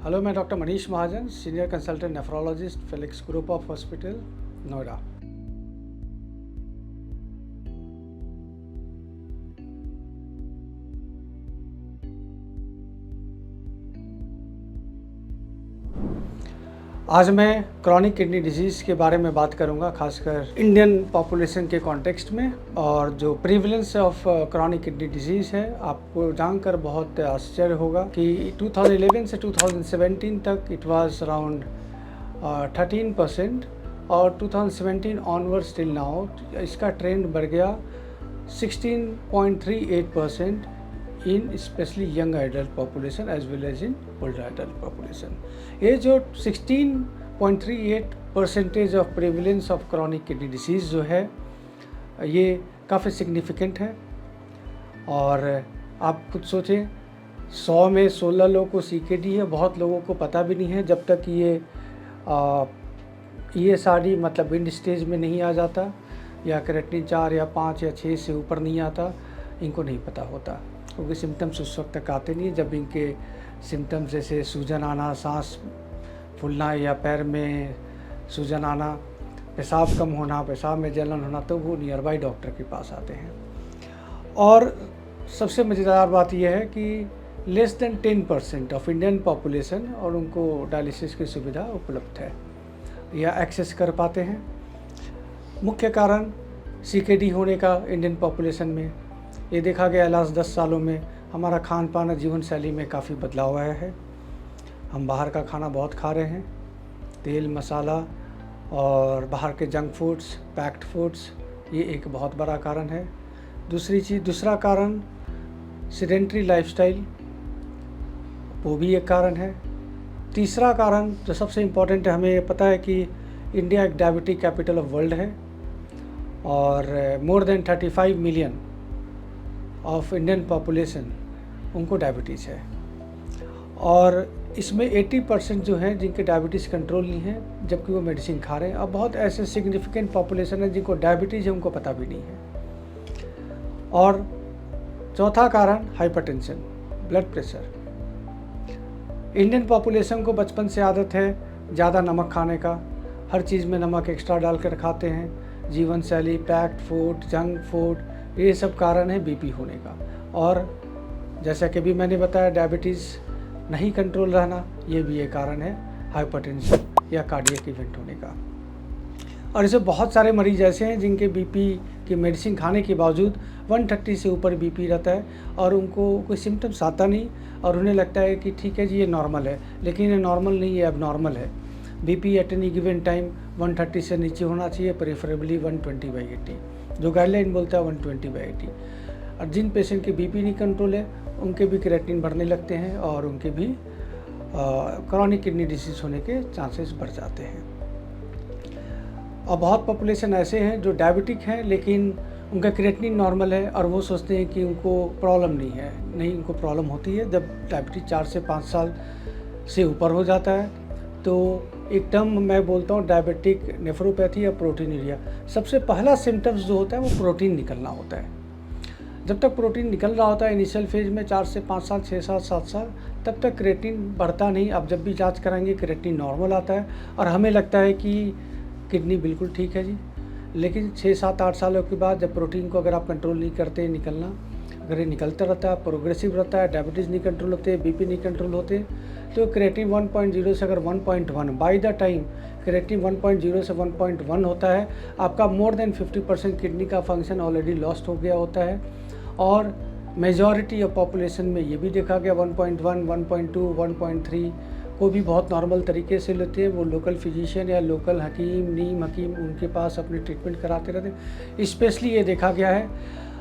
Hello, मैं doctor Manish Mahajan, senior consultant nephrologist, Felix group of hospital, Noida. आज मैं chronic kidney disease के बारे में बात करूंगा, खासकर इंडियन पॉपुलेशन के कॉन्टेक्स्ट में। और जो प्रीवलेंस ऑफ क्रॉनिक किडनी डिजीज़ है, आपको जानकर बहुत आश्चर्य होगा कि 2011 से 2017 तक इट वाज अराउंड 13%, और 2017 ऑनवर्ड्स टिल नाउ इसका ट्रेंड बढ़ गया 16.38% in specially young adult population as well as in older adult population. ये जो 16.38% of prevalence of chronic kidney disease जो है, ये काफ़ी सिग्निफिकेंट है। और आप कुछ सोचें, 100 में 16 लोगों को CKD है। बहुत लोगों को पता भी नहीं है जब तक ये ESRD मतलब एंड स्टेज में नहीं आ जाता, या क्रेटिनिन 4 या 5 या 6 से ऊपर नहीं आता, इनको नहीं पता होता, क्योंकि सिम्टम्स उस वक्त तक आते नहीं। जब इनके सिम्टम्स जैसे सूजन आना, सांस फूलना या पैर में सूजन आना, पेशाब कम होना, पेशाब में जलन होना, तो वो नियर बाई डॉक्टर के पास आते हैं। और सबसे मज़ेदार बात यह है कि less than 10% of Indian population और उनको डायलिसिस की सुविधा उपलब्ध है या एक्सेस कर पाते हैं। मुख्य कारण CKD होने का इंडियन पॉपुलेशन में ये देखा गया लास्ट 10 सालों में हमारा खान पान और जीवन शैली में काफ़ी बदलाव आया है। हम बाहर का खाना बहुत खा रहे हैं, तेल मसाला और बाहर के जंक फूड्स, पैक्ड फूड्स, ये एक बहुत बड़ा कारण है। दूसरा कारण सेडेंट्री लाइफस्टाइल, वो भी एक कारण है। तीसरा कारण जो सबसे इम्पोर्टेंट है, हमें पता है कि इंडिया एक डायबिटिक कैपिटल ऑफ वर्ल्ड है और more than 35 million of Indian population उनको डायबिटीज़ है। और इसमें 80% जो हैं जिनके डायबिटीज़ कंट्रोल नहीं है, जबकि वो मेडिसिन खा रहे हैं। अब बहुत ऐसे सिग्निफिकेंट पॉपुलेशन है जिनको डायबिटीज़ है, उनको पता भी नहीं है। और चौथा कारण hypertension, blood pressure. Indian population को बचपन से आदत है ज़्यादा नमक खाने का, हर चीज़ में नमक एक्स्ट्रा डालकर खाते हैं। जीवन शैली, पैक्ड फूड, जंक फूड, ये सब कारण है BP होने का। और जैसा कि भी मैंने बताया, डायबिटीज़ नहीं कंट्रोल रहना, ये भी एक कारण है हाइपरटेंशन या कार्डियक इवेंट होने का। और इसे बहुत सारे मरीज ऐसे हैं जिनके BP की मेडिसिन खाने के बावजूद 130 से ऊपर BP रहता है और उनको कोई सिम्टम्स आता नहीं, और उन्हें लगता है कि ठीक है जी, ये नॉर्मल है। लेकिन ये नॉर्मल नहीं है, एबनॉर्मल है। BP at any given time 130 से नीचे होना चाहिए, प्रेफरेबली 120/80, जो गाइडलाइन बोलता है 120/80। और जिन पेशेंट के BP नहीं कंट्रोल है, उनके भी क्रेटिनिन बढ़ने लगते हैं और उनके भी क्रॉनिक किडनी डिसीज़ होने के चांसेस बढ़ जाते हैं। और बहुत पॉपुलेशन ऐसे हैं जो डायबिटिक हैं लेकिन उनका क्रेटिनिन नॉर्मल है, और वो सोचते हैं कि उनको प्रॉब्लम नहीं है। नहीं, उनको प्रॉब्लम होती है जब डायबिटीज 4 से 5 साल से ऊपर हो जाता है। तो एक टर्म मैं बोलता हूँ डायबिटिक नेफ्रोपैथी या प्रोटीनूरिया। सबसे पहला सिम्टम्स जो होता है वो प्रोटीन निकलना होता है। जब तक प्रोटीन निकल रहा होता है इनिशियल फेज में 4 से 5 साल, 6 साल, 7 साल, तब तक क्रेटिनिन बढ़ता नहीं। अब जब भी जांच कराएंगे क्रेटिनिन नॉर्मल आता है और हमें लगता है कि किडनी बिल्कुल ठीक है जी। लेकिन 6, 7, 8 सालों के बाद जब प्रोटीन को अगर आप कंट्रोल नहीं करते निकलना, अगर ये निकलता रहता है, प्रोग्रेसिव रहता है, डायबिटीज़ नहीं कंट्रोल होते, BP नहीं कंट्रोल होते, तो क्रेटिनिन 1.0 से अगर 1.1, बाय द टाइम क्रेटिनिन 1.0 से 1.1 होता है, आपका मोर देन 50% किडनी का फंक्शन ऑलरेडी लॉस्ट हो गया होता है। और मेजॉरिटी ऑफ पॉपुलेशन में ये भी देखा गया 1.1, 1.2, 1.3 को भी बहुत नॉर्मल तरीके से लेते हैं। वो लोकल फिजिशियन या लोकल हकीम, नीम हकीम, उनके पास अपने ट्रीटमेंट कराते रहते हैं। स्पेशली ये देखा गया है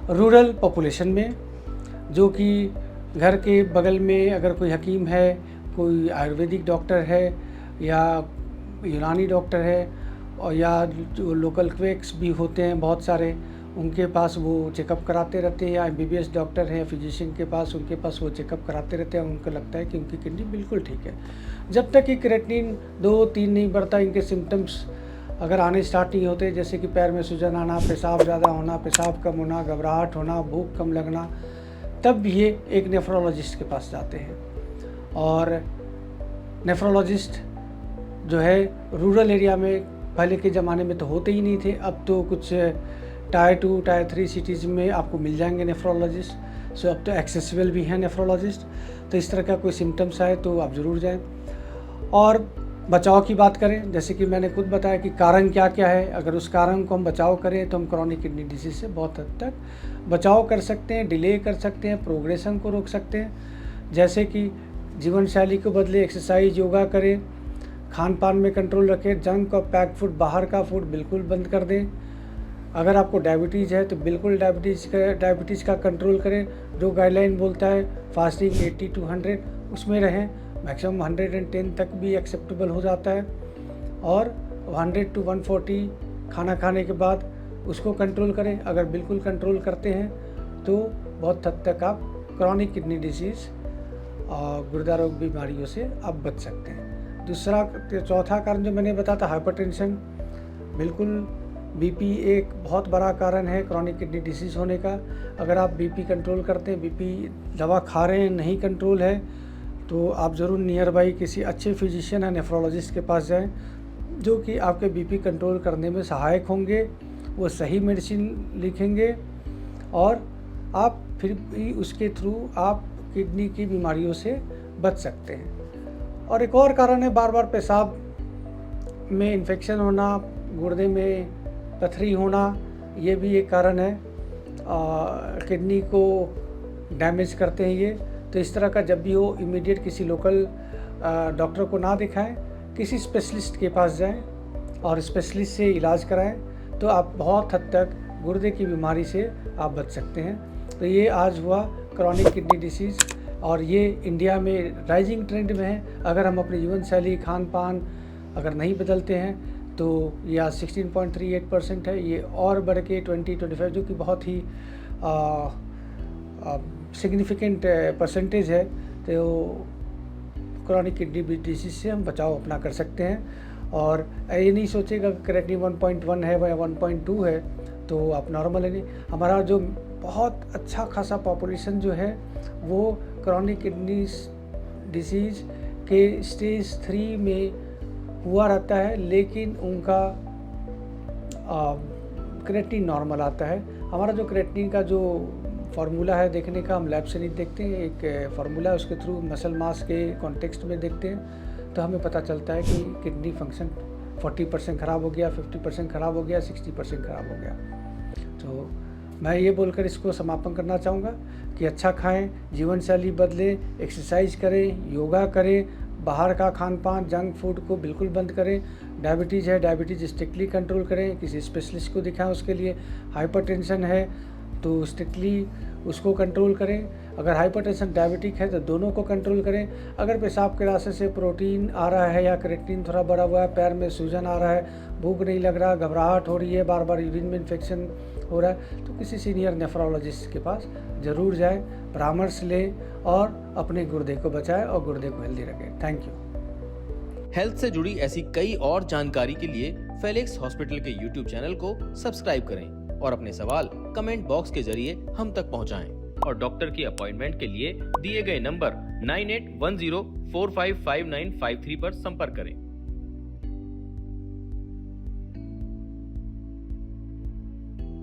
रूरल पॉपुलेशन में, जो कि घर के बगल में अगर कोई हकीम है, कोई आयुर्वेदिक डॉक्टर है या यूनानी डॉक्टर है, और या जो लोकल क्वेक्स भी होते हैं बहुत सारे, उनके पास वो चेकअप कराते रहते हैं, या MBBS डॉक्टर हैं फिजिशियन के पास, उनके पास वो चेकअप कराते रहते हैं। उनको लगता है कि उनकी किडनी बिल्कुल ठीक है। जब तक कि क्रेटिनिन 2-3 नहीं बढ़ता, इनके सिम्टम्स अगर आने स्टार्ट नहीं होते, जैसे कि पैर में सूजन आना, पेशाब ज़्यादा होना, पेशाब कम होना, घबराहट होना, भूख कम लगना, तब ये एक नेफ्रोलॉजिस्ट के पास जाते हैं। और नेफ्रोलॉजिस्ट जो है रूरल एरिया में पहले के ज़माने में तो होते ही नहीं थे, अब तो कुछ टायर 2 टायर 3 सिटीज़ में आपको मिल जाएंगे नेफ्रोलॉजिस्ट। सो अब तो एक्सेसिबल भी हैं नेफ्रोलॉजिस्ट। तो इस तरह का कोई सिम्टम्स आए तो आप ज़रूर जाएं। और बचाव की बात करें, जैसे कि मैंने खुद बताया कि कारण क्या क्या है, अगर उस कारण को हम बचाव करें तो हम क्रॉनिक किडनी डिजीज़ से बहुत हद तक बचाव कर सकते हैं, डिले कर सकते हैं, प्रोग्रेशन को रोक सकते हैं। जैसे कि जीवन शैली को बदले, एक्सरसाइज, योगा करें, खान पान में कंट्रोल रखें, जंक और पैक फूड, बाहर का फूड बिल्कुल बंद कर दें। अगर आपको डायबिटीज़ है तो बिल्कुल डायबिटीज़ का कंट्रोल करें। जो गाइडलाइन बोलता है फास्टिंग 80 to 100 उसमें रहें। मैक्सिमम 110 तक भी एक्सेप्टेबल हो जाता है। और 100 to 140 खाना खाने के बाद उसको कंट्रोल करें। अगर बिल्कुल कंट्रोल करते हैं तो बहुत हद तक आप क्रॉनिक किडनी डिजीज़ और गुर्दा रोग बीमारियों से आप बच सकते हैं। चौथा कारण जो मैंने बताया था हाइपरटेंशन, बिल्कुल बीपी एक बहुत बड़ा कारण है क्रॉनिक किडनी डिसीज़ होने का। अगर आप बीपी कंट्रोल करते हैं, बीपी दवा खा रहे हैं, नहीं कंट्रोल है, तो आप ज़रूर नियर बाई किसी अच्छे फिजिशियन या नेफ्रोलॉजिस्ट के पास जाएं, जो कि आपके बीपी कंट्रोल करने में सहायक होंगे। वो सही मेडिसिन लिखेंगे और आप फिर भी उसके थ्रू आप किडनी की बीमारियों से बच सकते हैं। और एक और कारण है बार बार पेशाब में इन्फेक्शन होना, गुर्दे में पथरी होना, ये भी एक कारण है। किडनी को डैमेज करते हैं ये। तो इस तरह का जब भी हो इमीडिएट किसी लोकल डॉक्टर को ना दिखाएं, किसी स्पेशलिस्ट के पास जाएं और स्पेशलिस्ट से इलाज कराएं, तो आप बहुत हद तक गुर्दे की बीमारी से आप बच सकते हैं। तो ये आज हुआ क्रॉनिक किडनी डिसीज़ और ये इंडिया में राइजिंग ट्रेंड में है। अगर हम अपनी जीवन शैली, खान पान अगर नहीं बदलते हैं तो ये आज 16.38% है। ये और बढ़ के 2025 जो कि बहुत ही सिग्निफिकेंट परसेंटेज है, तो क्रॉनिक किडनी डिसीज़ से हम बचाव अपना कर सकते हैं। और ये नहीं सोचेगा कि क्रेटिनिन 1.1 है या 1.2 है तो आप नॉर्मल है। नहीं, हमारा जो बहुत अच्छा खासा पॉपुलेशन जो है वो क्रॉनिक किडनी डिसीज़ के स्टेज 3 में हुआ रहता है, लेकिन उनका क्रेटिनिन नॉर्मल आता है। हमारा जो क्रेटिनिन का जो फार्मूला है देखने का, हम लैब से नहीं देखते हैं, एक फार्मूला है, उसके थ्रू मसल मास के कॉन्टेक्स्ट में देखते हैं, तो हमें पता चलता है कि किडनी फंक्शन 40% ख़राब हो गया, 50% ख़राब हो गया, 60% ख़राब हो गया। तो मैं ये बोलकर इसको समापन करना चाहूँगा कि अच्छा खाएं, जीवन शैली बदलें, एक्सरसाइज करें, योगा करें, बाहर का खान पान, जंक फूड को बिल्कुल बंद करें। डायबिटीज़ है, डायबिटीज़ स्ट्रिक्टली कंट्रोल करें, किसी स्पेशलिस्ट को दिखाएं उसके लिए। हाइपरटेंशन है तो स्ट्रिक्टली उसको कंट्रोल करें। अगर हाइपरटेंशन डायबिटिक है तो दोनों को कंट्रोल करें। अगर पेशाब के रास्ते से प्रोटीन आ रहा है या क्रेटिनिन थोड़ा बढ़ा हुआ है, पैर में सूजन आ रहा है, भूख नहीं लग रहा, घबराहट हो रही है, बार बार यूरिन में इन्फेक्शन हो रहा है, तो किसी सीनियर नेफ्रोलॉजिस्ट के पास ज़रूर जाएं, परामर्श लें और अपने गुर्दे को बचाएं और गुर्दे को हेल्दी रखें। Thank you. हेल्थ से जुड़ी ऐसी कई और जानकारी के लिए फेलिक्स हॉस्पिटल के YouTube चैनल को सब्सक्राइब करें और अपने सवाल कमेंट बॉक्स के जरिए हम तक पहुंचाएं। और डॉक्टर की अपॉइंटमेंट के लिए दिए गए नंबर 9810455953 पर संपर्क करें।